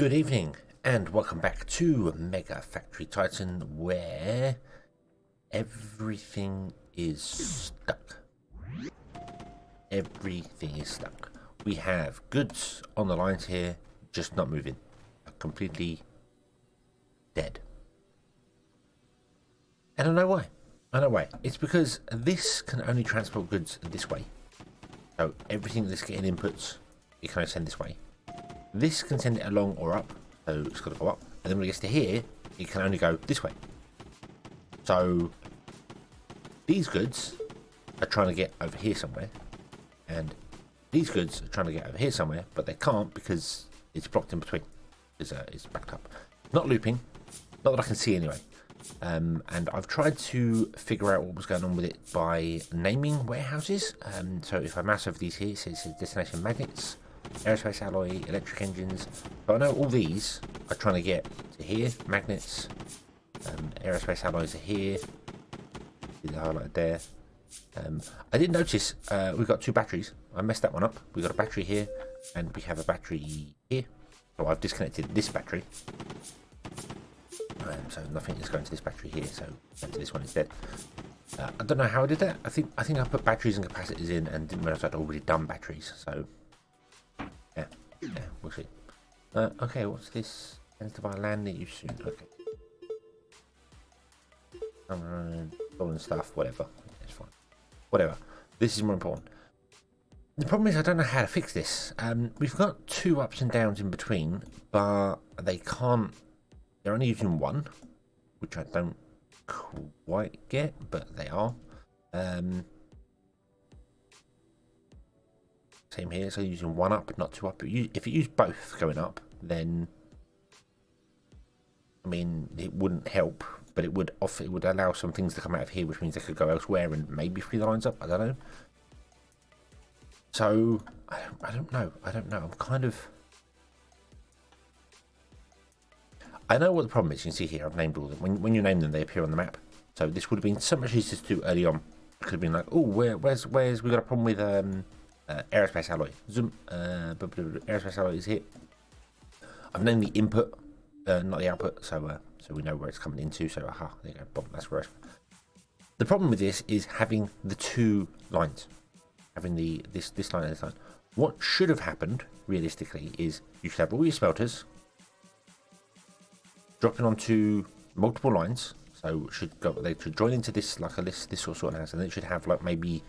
Good evening and welcome back to MegaFactory Titan, where everything is stuck. Everything is stuck. We have goods on the lines here, just not moving. Completely dead. And I know why. It's because this can only transport goods this way. So everything that's getting inputs, it can only send this way. This can send it along or up, so it's got to go up. And then when it gets to here, it can only go this way. So these goods are trying to get over here somewhere, and these goods are trying to get over here somewhere, but they can't because it's blocked in between. It's backed up. Not looping, not that I can see anyway. And I've tried to figure out what was going on with it by naming warehouses. So if I mouse over these here, it says destination magnets, aerospace alloy, electric engines. But I know all these are trying to get to here. Magnets, aerospace alloys are here. See the highlight there. I did notice we've got two batteries. I messed that one up. We've got a battery here and we have a battery here. So I've disconnected this battery. So nothing is going to this battery here, so going to this one instead. I don't know how I did that. I think I put batteries and capacitors in and didn't realise I'd already done batteries. So yeah, we'll see. Okay, what's this? Tends to buy land near you soon. Okay. Stolen stuff, whatever. It's fine. Whatever. This is more important. The problem is I don't know how to fix this. We've got two ups and downs in between, but they can't. They're only using one, which I don't quite get, but they are. Same here, so using one up, not two up. If you use both going up, then I mean it wouldn't help, but it would allow some things to come out of here, which means they could go elsewhere and maybe free the lines up. I don't know. So I don't know. I'm kind of. I know what the problem is. You can see here, I've named all of them. When you name them, they appear on the map. So this would have been so much easier to do early on. It could have been like, oh, where's we got a problem with aerospace alloy. Zoom, aerospace alloy is here. I've named the input, not the output, so we know where it's coming into. So aha, there you go. Boom, that's where. The problem with this is having the two lines, having this line and this line. What should have happened realistically is you should have all your smelters dropping onto multiple lines, so they should join into this like a list, this sort of house, and then it should have like maybe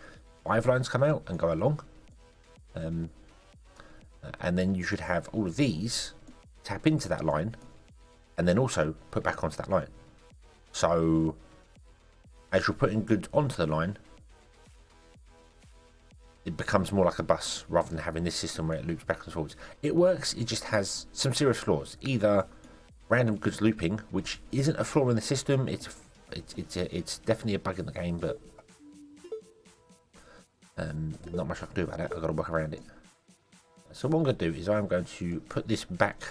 5 lines come out and go along, and then you should have all of these tap into that line, and then also put back onto that line. So as you're putting goods onto the line, it becomes more like a bus rather than having this system where it loops back and forwards. It works. It just has some serious flaws. Either random goods looping, which isn't a flaw in the system, it's definitely a bug in the game, but not much I can do about it. I've got to work around it. So what I'm going to do is I'm going to put this back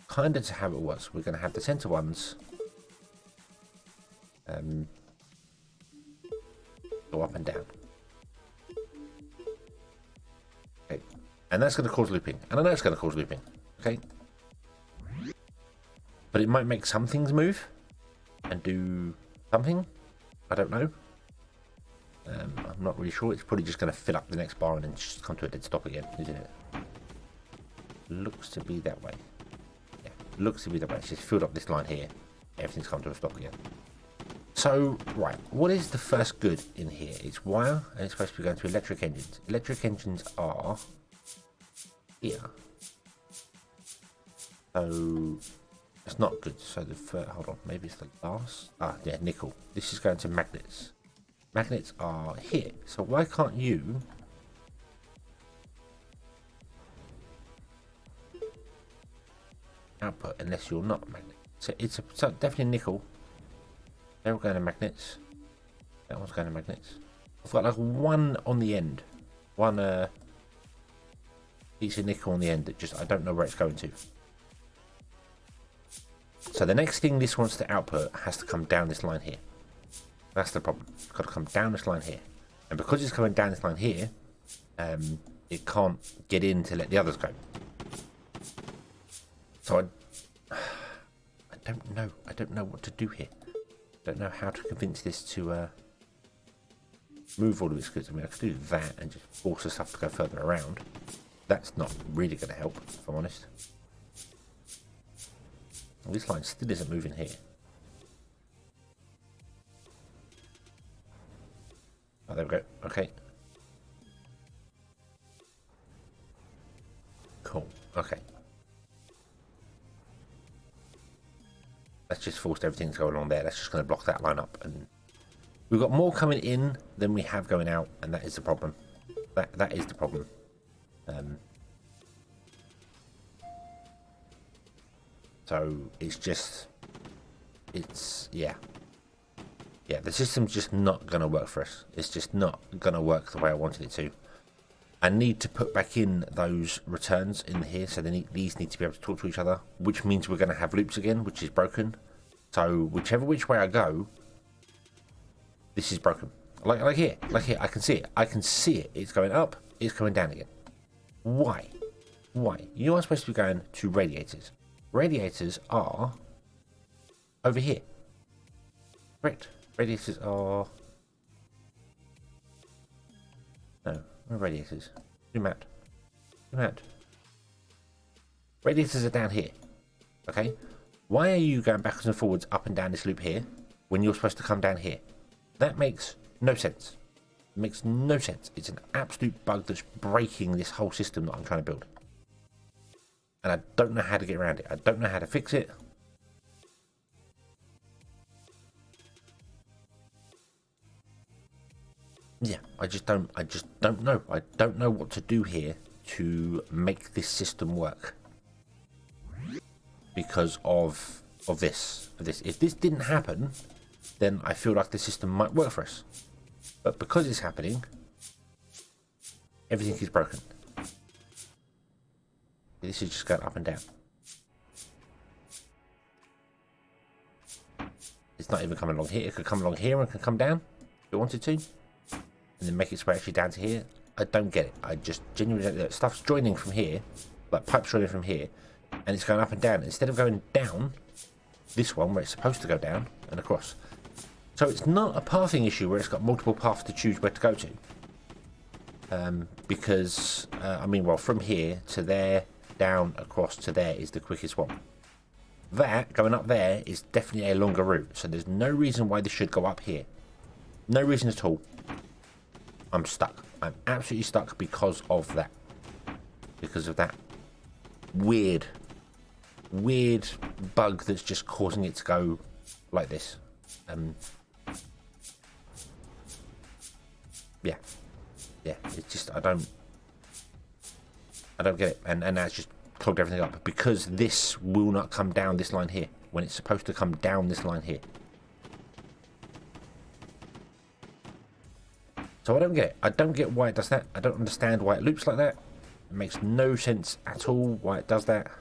kind of to how it was. We're going to have the center ones go up and down. Okay, and that's going to cause looping, and I know it's going to cause looping. Okay. But it might make some things move and do something. I don't know. I'm not really sure. It's probably just going to fill up the next bar and then just come to a dead stop again, isn't it? Looks to be that way. Yeah, looks to be that way. It's just filled up this line here. Everything's come to a stop again. So, right. What is the first good in here? It's wire, and it's supposed to be going to electric engines. Electric engines are here. So it's not good. So hold on, maybe it's the glass. Yeah, nickel. This is going to magnets. Magnets are here. So why can't you output unless you're not a magnet? So so definitely nickel. They're all going to magnets. That one's going to magnets. I've got like one on the end. One piece of nickel on the end that just I don't know where it's going to. So the next thing this wants to output has to come down this line here. That's the problem. It's got to come down this line here. And because it's coming down this line here, it can't get in to let the others go. So I don't know. I don't know what to do here. I don't know how to convince this to move all of its goods. I mean, I could do that and just force the stuff to go further around. That's not really going to help, if I'm honest. Well, this line still isn't moving here. Oh, there we go. Okay. Cool. Okay. That's just forced everything to go along there. That's just going to block that line up. And we've got more coming in than we have going out, and that is the problem. That is the problem. So it's just, yeah, the system's just not going to work for us. It's just not going to work the way I wanted it to. I need to put back in those returns in here, so these need to be able to talk to each other, which means we're going to have loops again, which is broken. So whichever which way I go, this is broken. Like here, I can see it. It's going up, it's going down again. Why? You are supposed to be going to radiators. Radiators are over here. Correct. Radiators are... No, where are radiators? Zoom out. Radiators are down here. Okay? Why are you going backwards and forwards up and down this loop here when you're supposed to come down here? That makes no sense. It makes no sense. It's an absolute bug that's breaking this whole system that I'm trying to build. And I don't know how to get around it. I don't know how to fix it. Yeah, I just don't know. I don't know what to do here to make this system work. Because of this. If this didn't happen, then I feel like the system might work for us. But because it's happening, everything is broken. This is just going up and down. It's not even coming along here. It could come along here and can come down if it wanted to. And then make its way actually down to here. I don't get it. I just genuinely don't get it. Stuff's joining from here. Like pipes joining from here. And it's going up and down. Instead of going down, this one where it's supposed to go down and across. So it's not a pathing issue where it's got multiple paths to choose where to go to. Because, I mean, well, from here to there, down, across to there is the quickest one. That, going up there, is definitely a longer route. So there's no reason why this should go up here. No reason at all. I'm stuck. I'm absolutely stuck because of that. Because of that weird bug that's just causing it to go like this. Yeah, it's just I don't get it, and that's just clogged everything up because this will not come down this line here when it's supposed to come down this line here. So I don't get it. I don't get why it does that. I don't understand why it loops like that. It makes no sense at all why it does that.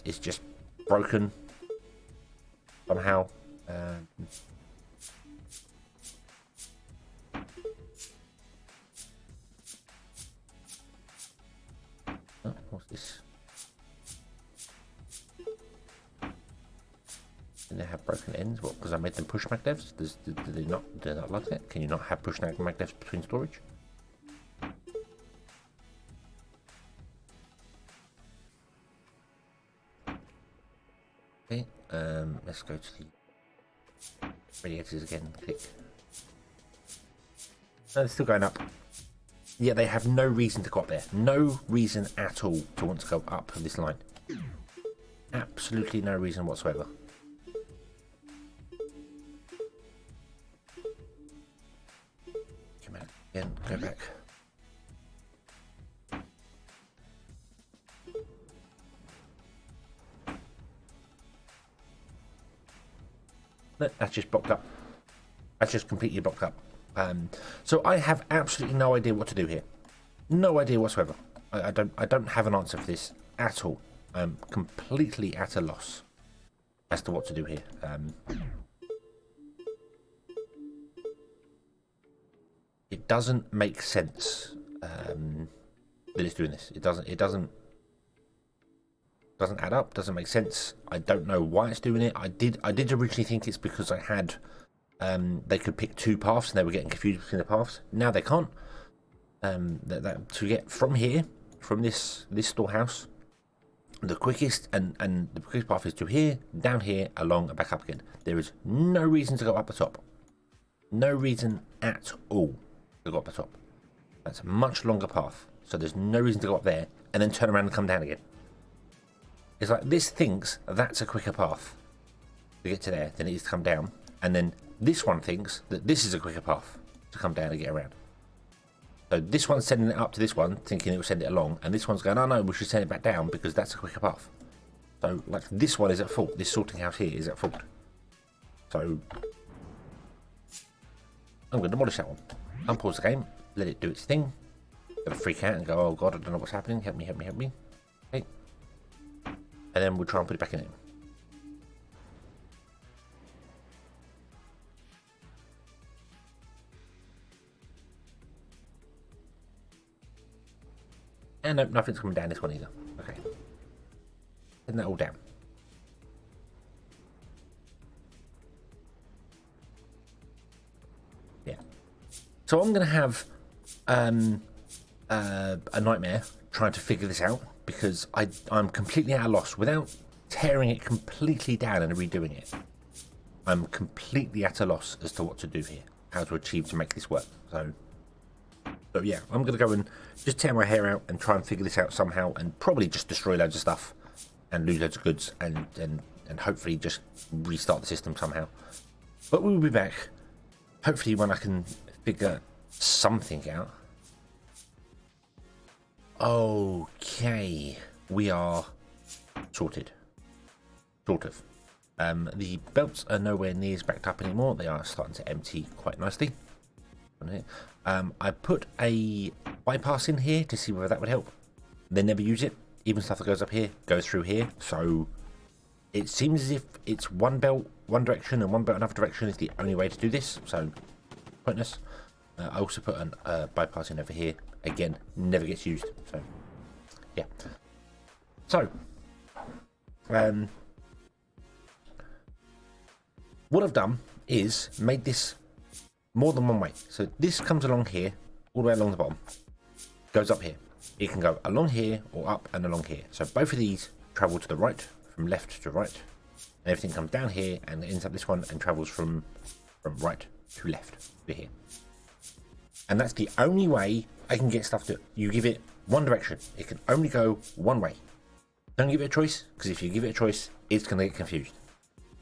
It's just broken somehow. Oh, what's this? And they have broken ends. What? Because I made them push maglevs? Do they not like that? Can you not have push maglevs between storage? Okay. Let's go to the radiators again. Click. No, they're still going up. Yeah, they have no reason to go up there. No reason at all to want to go up this line. Absolutely no reason whatsoever. Come on, again, go back. No, that's just blocked up. That's just completely blocked up. So I have absolutely no idea what to do here. No idea whatsoever. I don't have an answer for this at all. I'm completely at a loss as to what to do here. It doesn't make sense that it's doing this. It doesn't Doesn't add up, doesn't make sense. I don't know why it's doing it. I did originally think it's because I had they could pick 2 paths and they were getting confused between the paths. Now they can't. To get from here, from this storehouse, the quickest and the quickest path is to here, down here, along and back up again. There is no reason to go up the top. No reason at all to go up the top. That's a much longer path. So there's no reason to go up there and then turn around and come down again. It's like this thinks that's a quicker path to get to there than it is to come down. And then this one thinks that this is a quicker path to come down and get around. So this one's sending it up to this one, thinking it will send it along. And this one's going, oh no, we should send it back down because that's a quicker path. So like this one is at fault. This sorting house here is at fault. So I'm going to demolish that one. Unpause the game. Let it do its thing. Gonna freak out and go, oh god, I don't know what's happening. Help me, help me, help me. Okay. And then we'll try and put it back in it. And nope, nothing's coming down this one either. Okay. Isn't that all down? Yeah. So I'm going to have a nightmare trying to figure this out because I'm completely at a loss without tearing it completely down and redoing it. I'm completely at a loss as to what to do here, how to achieve to make this work. So yeah, I'm going to go and just tear my hair out and try and figure this out somehow and probably just destroy loads of stuff and lose loads of goods and hopefully just restart the system somehow. But we'll be back, hopefully when I can figure something out. Okay, we are sorted. Sort of. The belts are nowhere near as backed up anymore. They are starting to empty quite nicely. I put a bypass in here to see whether that would help. They never use it. Even stuff that goes up here goes through here. So it seems as if it's one belt one direction and one belt another direction is the only way to do this. So pointless. I also put a bypass in over here. Again, never gets used. So yeah. So what I've done is made this more than one way. So this comes along here, all the way along the bottom, goes up here. It can go along here or up and along here. So both of these travel to the right, from left to right, and everything comes down here and ends up this one and travels from right to left to here. And that's the only way I can get stuff to. You give it one direction. It can only go one way. Don't give it a choice, because if you give it a choice, it's going to get confused.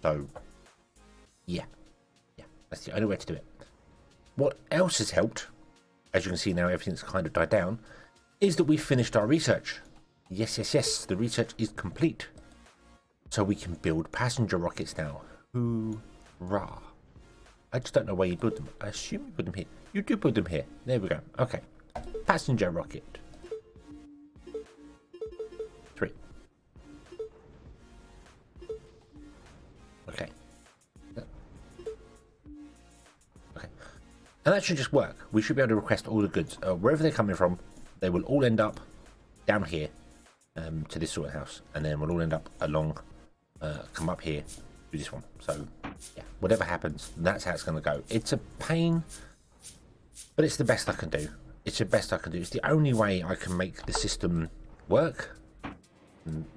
So yeah, that's the only way to do it. What else has helped, as you can see now everything's kind of died down, is that we've finished our research. Yes, the research is complete. So we can build passenger rockets now. Hoorah. I just don't know where you build them. I assume you put them here. You do put them here. There we go. Okay. Passenger rocket. 3. Okay. And that should just work. We should be able to request all the goods. Wherever they're coming from, they will all end up down here to this sort of house. And then we'll all end up along, come up here to this one. So, yeah, whatever happens, that's how it's going to go. It's a pain, but it's the best I can do. It's the best I can do. It's the only way I can make the system work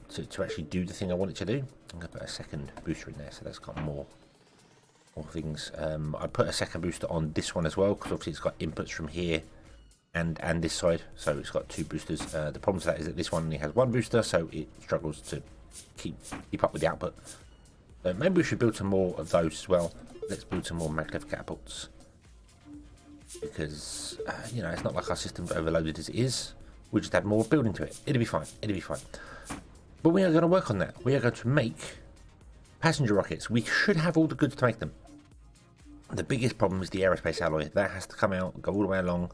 to actually do the thing I want it to do. I'm going to put a second booster in there, so that's got more things. I put a second booster on this one as well because obviously it's got inputs from here and this side, so it's got 2 boosters. The problem with that is that this one only has 1 booster, so it struggles to keep up with the output. So maybe we should build some more of those as well. Let's build some more maglev catapults because you know, it's not like our system's overloaded as it is. We just add more building to it. It'll be fine. But we are going to work on that. We are going to make passenger rockets. We should have all the goods to make them. The biggest problem is the aerospace alloy. That has to come out, go all the way along, all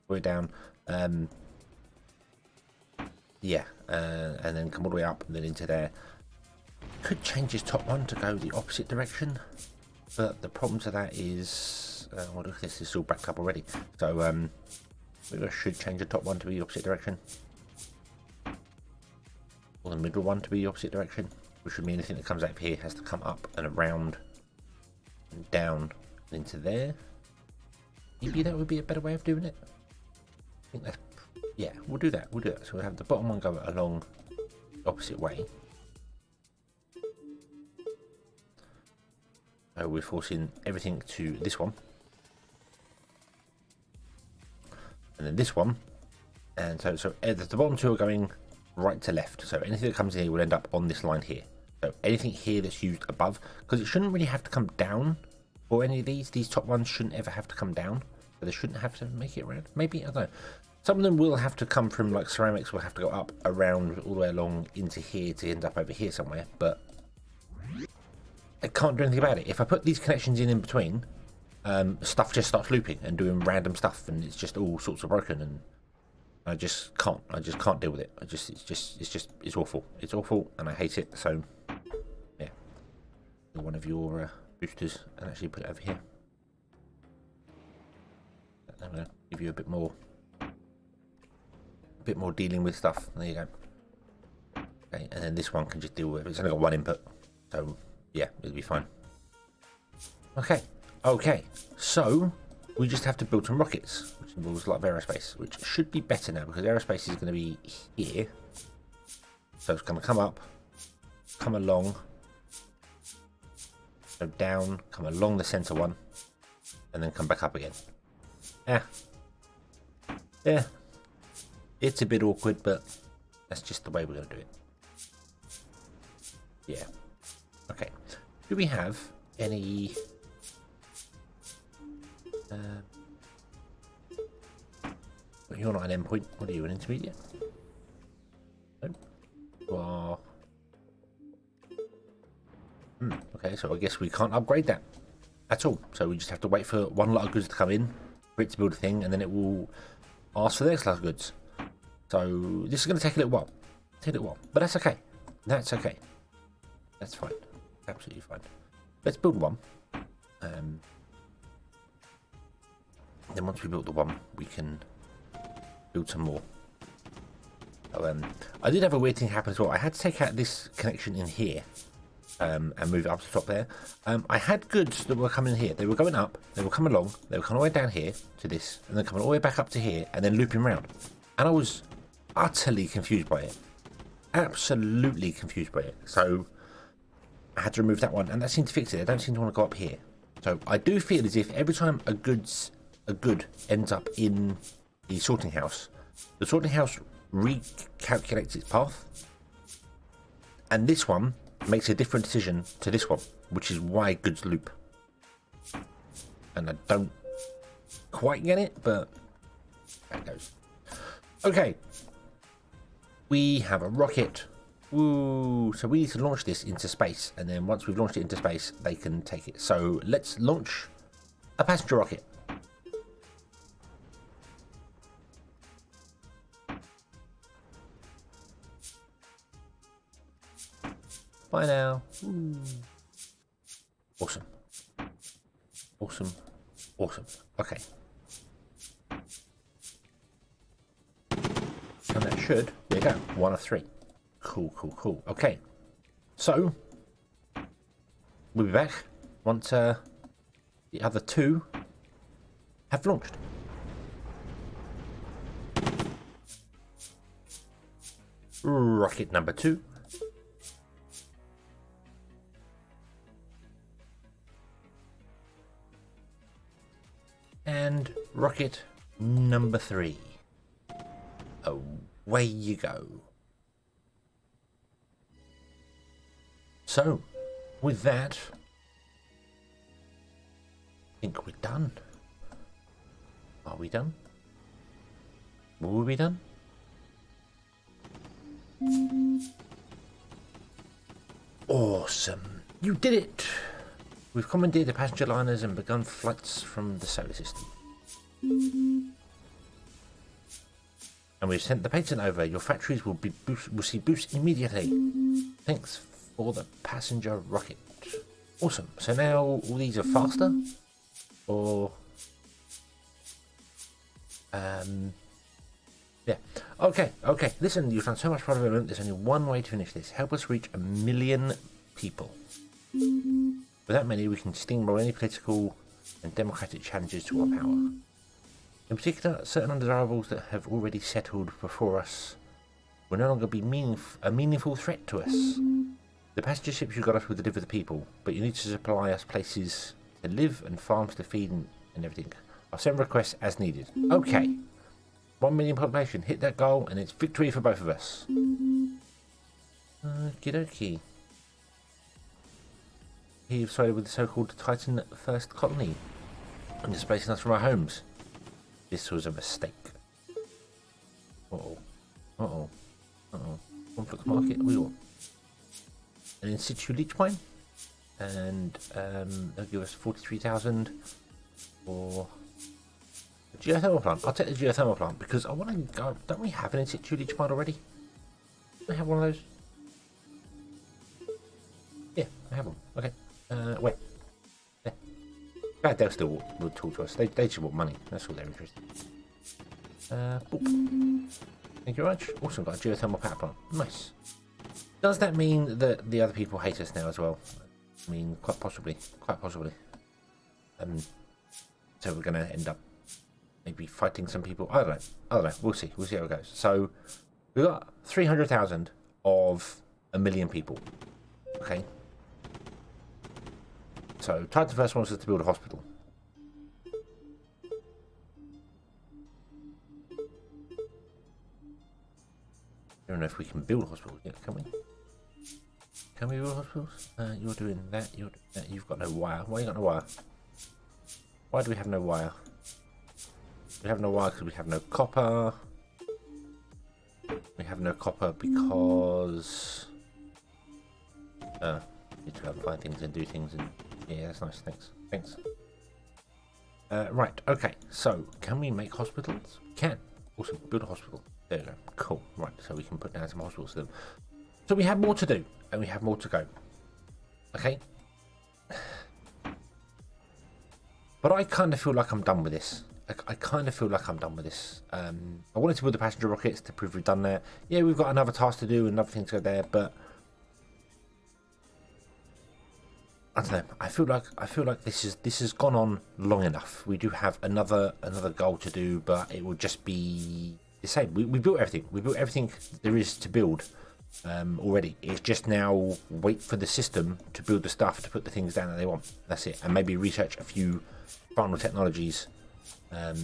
the way down. And then come all the way up and then into there. Could change his top one to go the opposite direction, but the problem to that is, well, look at this is all backed up already. So maybe I should change the top one to be the opposite direction. or the middle one to be the opposite direction, which would mean anything that comes out of here has to come up and around and down into there. Maybe that would be a better way of doing it. I think that's, yeah, we'll do that. We'll do that. So we'll have the bottom one go along the opposite way. So we're forcing everything to this one. And then this one. And so the bottom two are going right to left. So anything that comes in here will end up on this line here. So anything here that's used above, because it shouldn't really have to come down for any of these. These top ones shouldn't ever have to come down. So they shouldn't have to make it around. Maybe, I don't know. Some of them will have to come from, like ceramics will have to go up around all the way along into here to end up over here somewhere. But I can't do anything about it. If I put these connections in between, stuff just starts looping and doing random stuff, and it's just all sorts of broken, and I just can't deal with it. It's awful. It's awful, and I hate it. So yeah, one of your boosters, and actually put it over here. I'm gonna give you a bit more dealing with stuff. There you go. Okay, and then this one can just deal with it. It's only got one input, so yeah, it'll be fine. Okay, so we just have to build some rockets, which involves a lot of aerospace, which should be better now because aerospace is going to be here. So it's going to come up, come along, go down, come along the center one, and then come back up again. Yeah, it's a bit awkward, but that's just the way we're going to do it. Yeah. Okay. Do we have any... you're not an endpoint. What are you, an intermediate? No. You are... okay, so I guess we can't upgrade that at all. So we just have to wait for one lot of goods to come in, for it to build a thing, and then it will ask for the next lot of goods. So this is going to take a little while. But that's okay. That's okay. That's fine. Absolutely fine. Let's build one. Then once we build the one, we can build some more. So, I did have a weird thing happen as well. I had to take out this connection in here and move it up to the top there. I had goods that were coming in here. They were going up, they were coming along, they were coming all the way down here to this, and then coming all the way back up to here, and then looping around. And I was utterly confused by it. Absolutely confused by it. So I had to remove that one, and that seemed to fix it. I don't seem to want to go up here. So I do feel as if every time a good ends up in the sorting house recalculates its path, and this one makes a different decision to this one, which is why goods loop. And I don't quite get it, but that goes. Okay, we have a rocket. Woo! So we need to launch this into space, and then once we've launched it into space, they can take it. So let's launch a passenger rocket. Bye now. Ooh. Awesome. Awesome. Awesome. Okay. And that should, there you go, 1 of 3. Cool, cool, cool. Okay. So, we'll be back once the other 2 have launched. Rocket number 2. And rocket number 3. Away you go. So, with that, I think we're done. Are we done? Will we be done? Awesome. You did it. We've commandeered the passenger liners and begun flights from the solar system. And we've sent the patent over. Your factories will see boost immediately. Thanks for the passenger rocket. Awesome. So now all these are faster? Or... yeah, Yeah. Okay. Listen, you've done so much for development. There's only one way to finish this. Help us reach 1 million people. With that many, we can steamroll any political and democratic challenges to our power. In particular, certain undesirables that have already settled before us will no longer be a meaningful threat to us. The passenger ships you got us will deliver the people, but you need to supply us places to live and farms to feed and everything. I'll send requests as needed. Okay. 1 million population. Hit that goal and it's victory for both of us. Okie dokie. You've sided with the so-called Titan First Colony and displacing us from our homes. This was a mistake. Conflict market. We want an in situ leech mine, and they'll give us 43,000 for the geothermal plant. I'll take the geothermal plant because I want to go. Don't we have an in situ leech mine already? Do we have one of those? Yeah, I have one. Okay. Wait. There. God, they'll still would talk to us. They just want money. That's all they're interested in. Boop. Thank you very much. Also got a geothermal power plant. Nice. Does that mean that the other people hate us now as well? I mean, quite possibly. Quite possibly. So we're going to end up maybe fighting some people. I don't know. We'll see. We'll see how it goes. So we've got 300,000 of 1 million people. Okay. So Titan First wants us to build a hospital. I don't know if we can build a hospital yet, can we? Can we build hospitals? You're doing that, you're doing that. You've got no wire. Why you got no wire? Why do we have no wire? We have no wire because we have no copper. We have no copper because... need to go and find things and do things and... Yeah, that's nice. Thanks. Right, okay. So, can we make hospitals? We can. Awesome. Build a hospital. There we go. Cool. Right, so we can put down some hospitals to them. So we have more to do, and we have more to go. Okay? But I kind of feel like I'm done with this. I kind of feel like I'm done with this. I wanted to build the passenger rockets to prove we've done that. Yeah, we've got another task to do, another thing to go there, but... I don't know. I feel like this has gone on long enough. We do have another goal to do, but it will just be the same. We built everything. We built everything there is to build already. It's just now wait for the system to build the stuff to put the things down that they want. That's it. And maybe research a few final technologies. A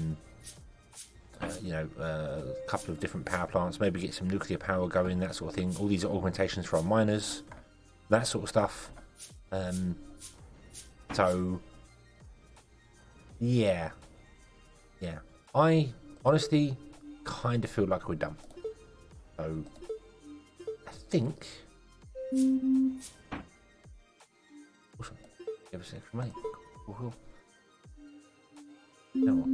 couple of different power plants. Maybe get some nuclear power going. That sort of thing. All these augmentations for our miners. That sort of stuff. So yeah, I honestly kind of feel like we're done. So I think awesome. Give us extra money. Cool. You know what?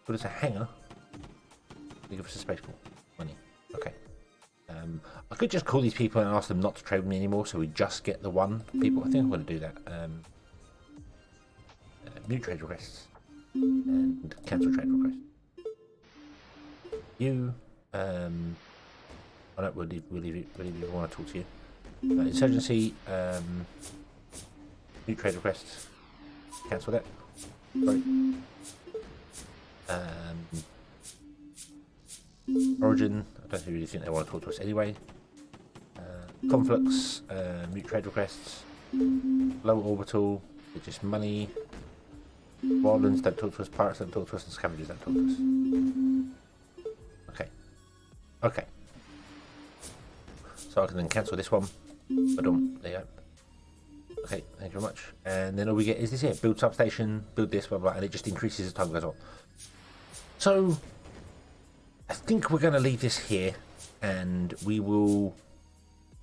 Put us a hangar. Give us a spaceport. Money. Okay. I could just call these people and ask them not to trade with me anymore, so we just get the one people. I think I'm going to do that. New trade requests and cancel trade requests. You, we'll leave it. I want to talk to you. Insurgency, new trade requests. Cancel that. Sorry. Origin, I don't really think they want to talk to us anyway. Conflicts, mute trade requests. Low orbital, it's just money. Wildlands don't talk to us, pirates don't talk to us, and scavengers don't talk to us. Okay. So I can then cancel this one. Boom, there you go. Okay, thank you very much. And then all we get is this here, build substation, build this, blah blah, and it just increases as time goes on. So I think we're going to leave this here, and we will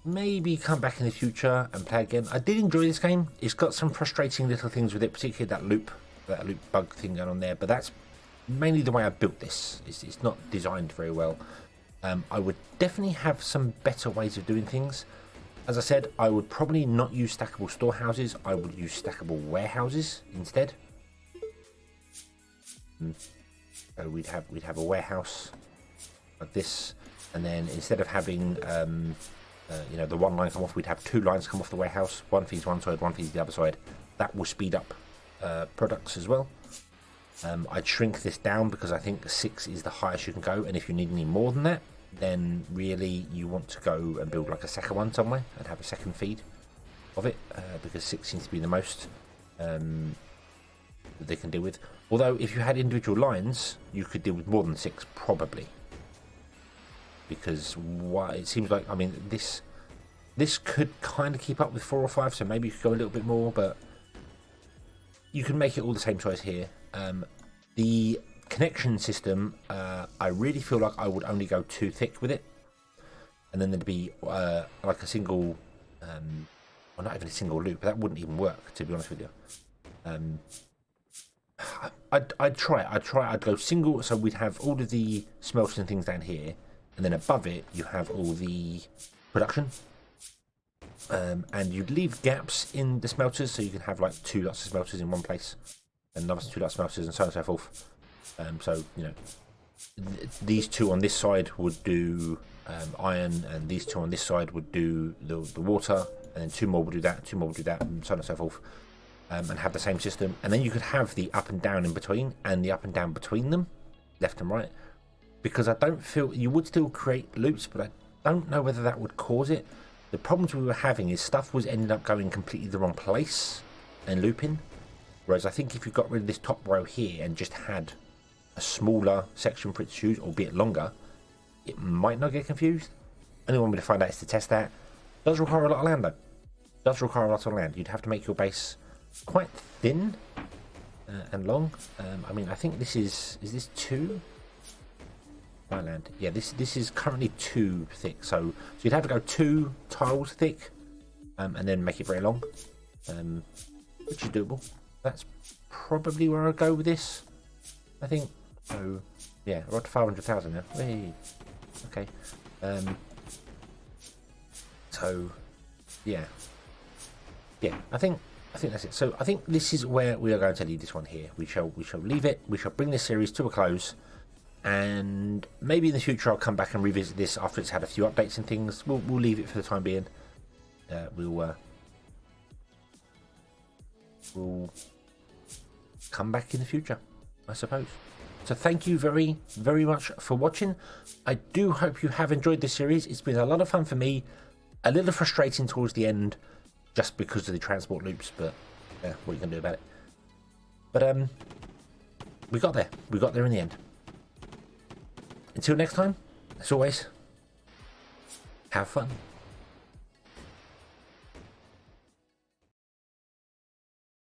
maybe come back in the future and play again. I did enjoy this game. It's got some frustrating little things with it, particularly that loop bug thing going on there, but that's mainly the way I built this. It's not designed very well. I would definitely have some better ways of doing things. As I said, I would probably not use stackable storehouses. I would use stackable warehouses instead. So we'd have a warehouse like this, and then instead of having you know, the one line come off, we'd have 2 lines come off the warehouse. One feeds one side, one feeds the other side. That will speed up products as well. I'd shrink this down because I think 6 is the highest you can go, and if you need any more than that, then really you want to go and build like a second one somewhere and have a second feed of it, because 6 seems to be the most that they can deal with. Although if you had individual lines, you could deal with more than 6 probably, because it seems like, I mean, this could kind of keep up with 4 or 5, so maybe you could go a little bit more, but you can make it all the same size here. The connection system, I really feel like I would only go 2 thick with it, and then there'd be like a single, well, not even a single loop. That wouldn't even work, to be honest with you. I'd try. I'd go single, so we'd have all of the smelters and things down here, and then above it you have all the production. And you'd leave gaps in the smelters, so you can have like 2 lots of smelters in one place, and another 2 lots of smelters, and so on and so forth. So, you know, these 2 on this side would do iron, and these 2 on this side would do the water, and then 2 more would do that, 2 more would do that, and so on and so forth, and have the same system. And then you could have the up and down in between, and the up and down between them, left and right, because I don't feel you would still create loops, but I don't know whether that would cause it. The problems we were having is stuff was ending up going completely the wrong place and looping, whereas I think if you got rid of this top row here and just had a smaller section for it to choose, albeit longer, it might not get confused. Only one way to find out is to test that. Does require a lot of land though. Does require a lot of land. You'd have to make your base quite thin and long. I mean, I think this is this 2? My land. Yeah, this is currently 2 thick. So you'd have to go 2 tiles thick, and then make it very long, which is doable. That's probably where I'll go with this, I think. So yeah, we're up to 500,000 now. Hey. Okay. So yeah, I think that's it. So I think this is where we are going to leave this one here. We shall leave it. We shall bring this series to a close, and maybe in the future I'll come back and revisit this after it's had a few updates and things. We'll leave it for the time being. We'll come back in the future, I suppose. So thank you very, very much for watching. I do hope you have enjoyed this series. It's been a lot of fun for me. A little frustrating towards the end, just because of the transport loops, but what are you going to do about it? But we got there. We got there in the end. Until next time, as always, have fun.